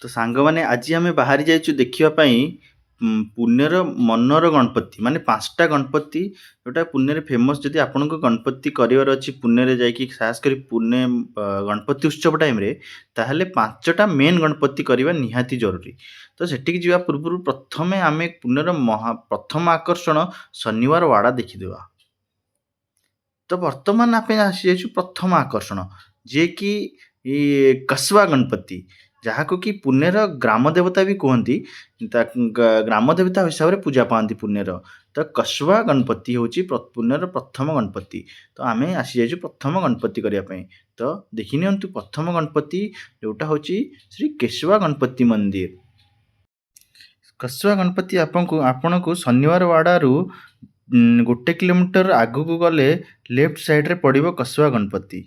ତ ସାଙ୍ଗମାନେ ଆଜି ଆମେ ବାହାରି ଯାଇଛୁ ଦେଖିବା ପାଇଁ ପୁନେର ମନର ଗଣପତି ମାନେ 5ଟା ଗଣପତି ଯୋଉଟା ପୁନେରେ ଫେମସ୍। ଯଦି ଆପଣଙ୍କୁ ଗଣପତି କରିବାର ଅଛି ପୁନେରେ ଯାଇକି ଖାସ୍ କରି ପୁନେ ଗଣପତି ଉତ୍ସବ ଟାଇମ୍ରେ, ତାହେଲେ 5ଟା ମେନ୍ ଗଣପତି କରିବା ନିହାତି ଜରୁରୀ। ତ ସେଠିକି ଯିବା ପୂର୍ବରୁ ପ୍ରଥମେ ଆମେ ପୁନେର ପ୍ରଥମ ଆକର୍ଷଣ ଶନିବାର ୱାଡ଼ା ଦେଖିଦେବା। ତ ବର୍ତ୍ତମାନ ଆମେ ଆସିଯାଇଛୁ ପ୍ରଥମ ଆକର୍ଷଣ, ଯିଏକି କସବା ଗଣପତି, ଯାହାକୁ କି ପୁନେର ଗ୍ରାମ ଦେବତା ବି କୁହନ୍ତି। ଗ୍ରାମ ଦେବତା ହିସାବରେ ପୂଜା ପାଆନ୍ତି ପୁନେର। ତ କସବା ଗଣପତି ହେଉଛି ପୁନେର ପ୍ରଥମ ଗଣପତି। ତ ଆମେ ଆସିଯାଇଛୁ ପ୍ରଥମ ଗଣପତି କରିବା ପାଇଁ। ତ ଦେଖିନିଅନ୍ତୁ ପ୍ରଥମ ଗଣପତି ଯେଉଁଟା ହେଉଛି ଶ୍ରୀ କେଶବା ଗଣପତି ମନ୍ଦିର। କସବା ଗଣପତି ଆପଣଙ୍କୁ ଶନିବାର ୱାଡ଼ାରୁ 1 କିଲୋମିଟର ଆଗକୁ ଗଲେ ଲେଫ୍ଟ ସାଇଡ଼୍ରେ ପଡ଼ିବ କସବା ଗଣପତି।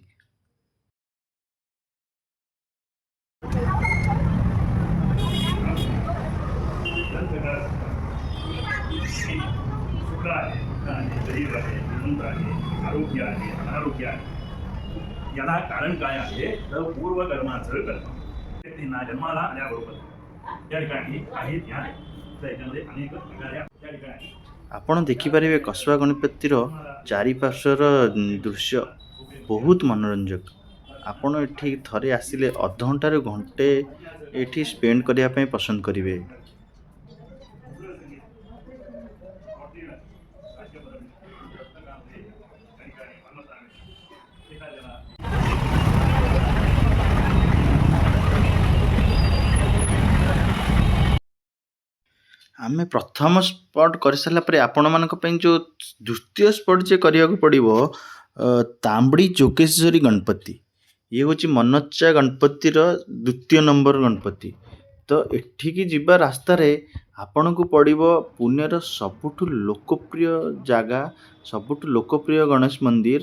याला कारण काय आहे तर पूर्वकर्माचं कर्म व्यक्तींना जन्माला आल्याबरोबर त्या ठिकाणी काही ध्यान त्याच्यामध्ये अनेक प्रकारे त्या ठिकाणी ଆପଣ ଦେଖିପାରିବେ କସବା ଗଣପତିର ଚାରିପାର୍ଶ୍ୱର ଦୃଶ୍ୟ ବହୁତ ମନୋରଞ୍ଜକ। ଆପଣ ଏଠି ଥରେ ଆସିଲେ ଅଧଘଣ୍ଟାରୁ ଘଣ୍ଟେ ଏଠି ସ୍ପେଣ୍ଡ କରିବା ପାଇଁ ପସନ୍ଦ କରିବେ। ଆମେ ପ୍ରଥମ ସ୍ପଟ୍ କରିସାରିଲା ପରେ ଆପଣମାନଙ୍କ ପାଇଁ ଯେଉଁ ଦ୍ୱିତୀୟ ସ୍ପଟ୍ ଯେ କରିବାକୁ ପଡ଼ିବ, ତାମ୍ବଡ଼ି ଯୋଗେଶ୍ୱରୀ ଗଣପତି। ଇଏ ହେଉଛି ମନଚ୍ଚା ଗଣପତିର 2ୟ ନମ୍ବର ଗଣପତି। ତ ଏଠିକି ଯିବା ରାସ୍ତାରେ ଆପଣଙ୍କୁ ପଡ଼ିବ ପୁନେର ସବୁଠୁ ଲୋକପ୍ରିୟ ଜାଗା, ସବୁଠୁ ଲୋକପ୍ରିୟ ଗଣେଶ ମନ୍ଦିର,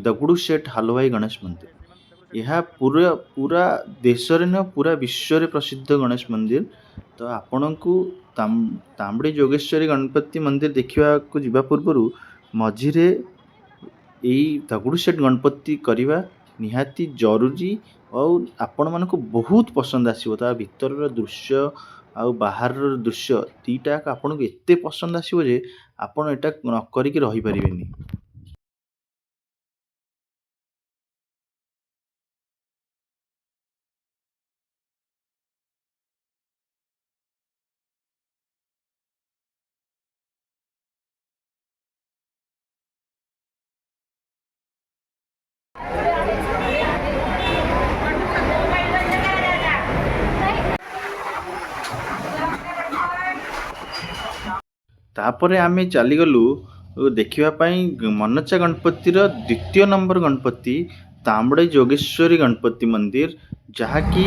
ଦଗଡ଼ୁ ଶେଠ ହାଲୱାଇ ଗଣେଶ ମନ୍ଦିର। ଏହା ପୁରା ଦେଶରେ ନୁହେଁ, ପୁରା ବିଶ୍ୱରେ ପ୍ରସିଦ୍ଧ ଗଣେଶ ମନ୍ଦିର। ତ ଆପଣଙ୍କୁ ତାମ୍ବଡ଼ି ଯୋଗେଶ୍ୱରୀ ଗଣପତି ମନ୍ଦିର ଦେଖିବାକୁ ଯିବା ପୂର୍ବରୁ ମଝିରେ ଏଇ ଦଗଡ଼ୁ ଶେଠ ଗଣପତି କରିବା ନିହାତି ଜରୁରୀ। ଆଉ ଆପଣମାନଙ୍କୁ ବହୁତ ପସନ୍ଦ ଆସିବ। ତା ଭିତରର ଦୃଶ୍ୟ ଆଉ ବାହାରର ଦୃଶ୍ୟ ଦୁଇଟା ଆପଣଙ୍କୁ ଏତେ ପସନ୍ଦ ଆସିବ ଯେ ଆପଣ ଏଇଟା ନ କରିକି ରହିପାରିବେନି। ତାପରେ ଆମେ ଚାଲିଗଲୁ ଦେଖିବା ପାଇଁ ମନଚ୍ଚା ଗଣପତିର 2ୟ ନମ୍ବର ଗଣପତି ତାମ୍ବଡ଼ି ଯୋଗେଶ୍ୱରୀ ଗଣପତି ମନ୍ଦିର, ଯାହାକି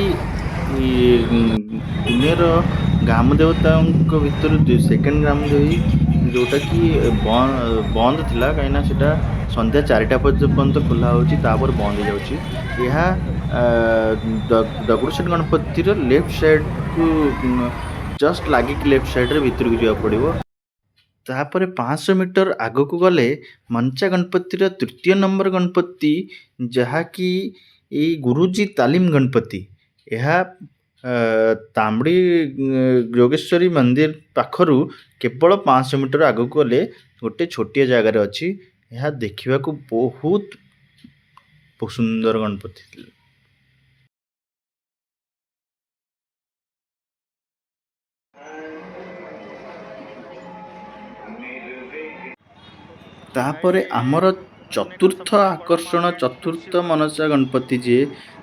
ପୁନେର ଗ୍ରାମ ଦେବତାଙ୍କ ଭିତରୁ 2nd ଗ୍ରାମ ଦେବୀ, ଯେଉଁଟାକି ବନ୍ଦ ଥିଲା କାହିଁକିନା ସେଇଟା ସନ୍ଧ୍ୟା 4ଟା ପର୍ଯ୍ୟନ୍ତ ଖୋଲା ହେଉଛି, ତାପରେ ବନ୍ଦ ହେଇଯାଉଛି। ଏହା ଦଗଡ଼ୁ ଶେଠ ଗଣପତିର ଲେଫ୍ଟ ସାଇଡ଼୍କୁ ଜଷ୍ଟ ଲାଗିକି ଲେଫ୍ଟ ସାଇଡ଼୍ରେ ଭିତରକୁ ଯିବାକୁ ପଡ଼ିବ। ତାପରେ 500 ମିଟର ଆଗକୁ ଗଲେ ମନଚ୍ଚା ଗଣପତିର 3ୟ ନମ୍ବର ଗଣପତି, ଯାହାକି ଏଇ ଗୁରୁଜୀ ତାଲିମ ଗଣପତି। ଏହା ତାମ୍ବଡ଼ି ଯୋଗେଶ୍ୱରୀ ମନ୍ଦିର ପାଖରୁ କେବଳ 500 ମିଟର ଆଗକୁ ଗଲେ ଗୋଟେ ଛୋଟିଆ ଜାଗାରେ ଅଛି। ଏହା ଦେଖିବାକୁ ବହୁତ ସୁନ୍ଦର ଗଣପତି ଥିଲା। ତାପରେ ଆମର ଚତୁର୍ଥ ଆକର୍ଷଣ, ଚତୁର୍ଥ ମନଚ୍ଚା ଗଣପତି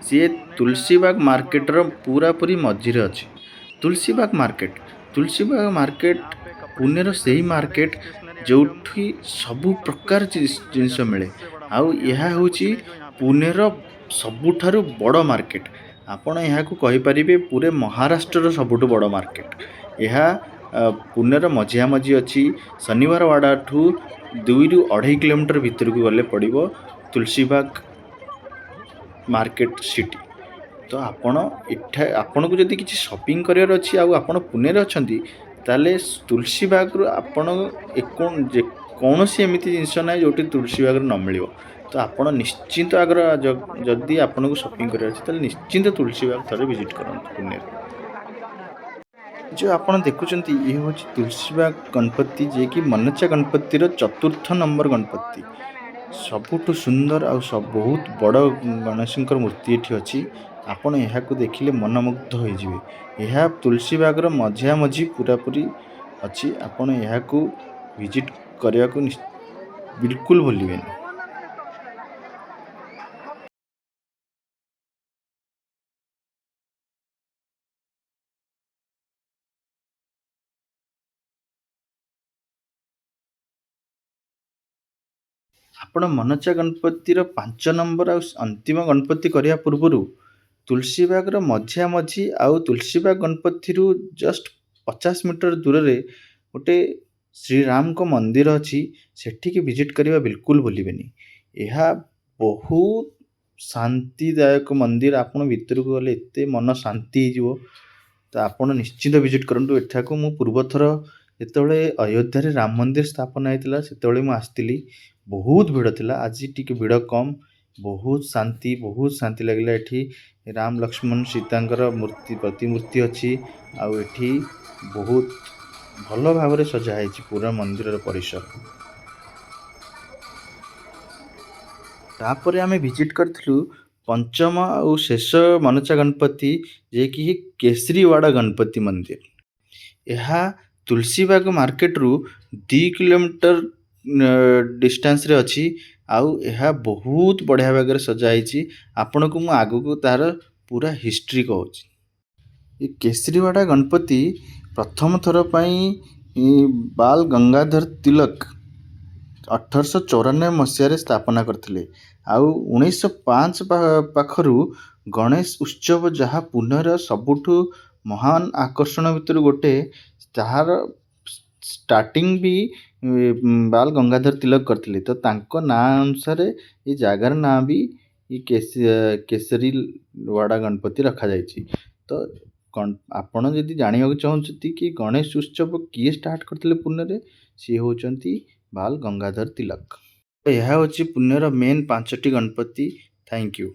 ସିଏ ତୁଳସୀବାଗ ମାର୍କେଟର ପୁରାପୁରି ମଝିରେ ଅଛି। ତୁଳସୀବାଗ ମାର୍କେଟ ପୁନେର ସେହି ମାର୍କେଟ ଯେଉଁଠି ସବୁ ପ୍ରକାର ଜିନିଷ ମିଳେ। ଆଉ ଏହା ହେଉଛି ପୁନେର ସବୁଠାରୁ ବଡ଼ ମାର୍କେଟ। ଆପଣ ଏହାକୁ କହିପାରିବେ ପୁରା ମହାରାଷ୍ଟ୍ରର ସବୁଠୁ ବଡ଼ ମାର୍କେଟ। ଏହା ପୁନେର ମଝିଆମଝି ଅଛି। ଶନିବାର ୱାଡ଼ାଠୁ 2ରୁ 2.5 କିଲୋମିଟର ଭିତରକୁ ଗଲେ ପଡ଼ିବ ତୁଳସୀବାଗ ମାର୍କେଟ ସିଟି। ତ ଆପଣଙ୍କୁ ଯଦି କିଛି ସପିଂ କରିବାର ଅଛି ଆଉ ଆପଣ ପୁନେରେ ଅଛନ୍ତି, ତାହେଲେ ତୁଳସୀବାଗରୁ ଆପଣ କୌଣସି ଏମିତି ଜିନିଷ ନାହିଁ ଯେଉଁଠି ତୁଳସୀବାଗରୁ ନ ମିଳିବ। ତ ଆପଣ ନିଶ୍ଚିନ୍ତ ଯଦି ଆପଣଙ୍କୁ ସପିଂ କରିବାର ଅଛି ତାହେଲେ ନିଶ୍ଚିନ୍ତ ତୁଳସୀବାଗ ଥରେ ଭିଜିଟ୍ କରନ୍ତୁ ପୁନେରେ। जो ଆପଣ ଦେଖୁଛନ୍ତି ଇଏ ହେଉଛି ତୁଳସୀବାଗ ଗଣପତି ଯିଏକି ମନଚା ଗଣପତିର ଚତୁର୍ଥ ନମ୍ବର ଗଣପତି। ସବୁଠୁ ସୁନ୍ଦର ଆଉ ବହୁତ ବଡ଼ ଗଣେଶଙ୍କର ମୂର୍ତ୍ତି ଏଠି ଅଛି। ଆପଣ ଏହାକୁ ଦେଖିଲେ ମନମୁଗ୍ଧ ହୋଇଯିବେ। ଏହା ତୁଳସୀବାଗର ମଝିଆମଝି ପୁରାପୁରି ଅଛି। ଆପଣ ଏହାକୁ ଭିଜିଟ୍ କରିବାକୁ ବିଲକୁଲ ଭୁଲିବେନି। ଆପଣ ମନଚା ଗଣପତିର 5 ନମ୍ବର ଆଉ ଅନ୍ତିମ ଗଣପତି କରିବା ପୂର୍ବରୁ ତୁଳସୀବାଗର ମଝିଆମଝି ଆଉ ତୁଳସୀବାଗ ଗଣପତିରୁ ଜଷ୍ଟ 50 ମିଟର ଦୂରରେ ଗୋଟେ ଶ୍ରୀରାମଙ୍କ ମନ୍ଦିର ଅଛି। ସେଠିକି ଭିଜିଟ୍ କରିବା ବିଲକୁଲ ଭୁଲିବେନି। ଏହା ବହୁତ ଶାନ୍ତିଦାୟକ ମନ୍ଦିର। ଆପଣ ଭିତରକୁ ଗଲେ ଏତେ ମନ ଶାନ୍ତି ହେଇଯିବ। ତ ଆପଣ ନିଶ୍ଚିତ ଭିଜିଟ୍ କରନ୍ତୁ ଏଠାକୁ। ମୁଁ ପୂର୍ବଥର ଯେତେବେଳେ ଅଯୋଧ୍ୟାରେ ରାମ ମନ୍ଦିର ସ୍ଥାପନ ହେଇଥିଲା ସେତେବେଳେ ମୁଁ ଆସିଥିଲି। ବହୁତ ଭିଡ଼ ଥିଲା। ଆଜି ଟିକେ ଭିଡ଼ କମ୍। ବହୁତ ଶାନ୍ତି ଲାଗିଲା। ଏଠି ରାମ ଲକ୍ଷ୍ମଣ ସୀତାଙ୍କର ପ୍ରତିମୂର୍ତ୍ତି ଅଛି। ଆଉ ଏଠି ବହୁତ ଭଲ ଭାବରେ ସଜା ହେଇଛି ପୁରା ମନ୍ଦିରର ପରିସର। ତାପରେ ଆମେ ଭିଜିଟ୍ କରିଥିଲୁ ପଞ୍ଚମ ଆଉ ଶେଷ ମନଚା ଗଣପତି ଯିଏକି କେଶରୀୱାଡ଼ା ଗଣପତି ମନ୍ଦିର। ଏହା ତୁଳସୀବାଗ ମାର୍କେଟରୁ 2 କିଲୋମିଟର ଡିଷ୍ଟାନ୍ସରେ ଅଛି। ଆଉ ଏହା ବହୁତ ବଢ଼ିଆ ଭାବରେ ସଜା ହେଇଛି। ଆପଣଙ୍କୁ ମୁଁ ଆଗକୁ ତାର ପୁରା ହିଷ୍ଟ୍ରି କହୁଛି। ଏ କେଶରୀୱାଡ଼ା ଗଣପତି ପ୍ରଥମ ଥର ପାଇଁ ବାଲ ଗଙ୍ଗାଧର ତିଲକ 1894 ମସିହାରେ ସ୍ଥାପନା କରିଥିଲେ। ଆଉ 1905 ପାଖରୁ ଗଣେଶ ଉତ୍ସବ, ଯାହା ପୁନେର ସବୁଠୁ ମହାନ ଆକର୍ଷଣ ଭିତରୁ ଗୋଟେ, ତାହାର ଷ୍ଟାର୍ଟିଂ ବି ବାଲ ଗଙ୍ଗାଧର ତିଲକ କରିଥିଲେ। ତ ତାଙ୍କ ନାଁ ଅନୁସାରେ ଏ ଜାଗାର ନାଁ ବି କେଶରୀୱାଡ଼ା ଗଣପତି ରଖାଯାଇଛି। ତ ଆପଣ ଯଦି ଜାଣିବାକୁ ଚାହୁଁଛନ୍ତି କି ଗଣେଶ ଉତ୍ସବ କିଏ ଷ୍ଟାର୍ଟ କରିଥିଲେ ପୁନେରେ, ସିଏ ହେଉଛନ୍ତି ବାଲ ଗଙ୍ଗାଧର ତିଲକ। ଏହା ହେଉଛି ପୁନେର ମେନ୍ 5ଟି ଗଣପତି। Thank you.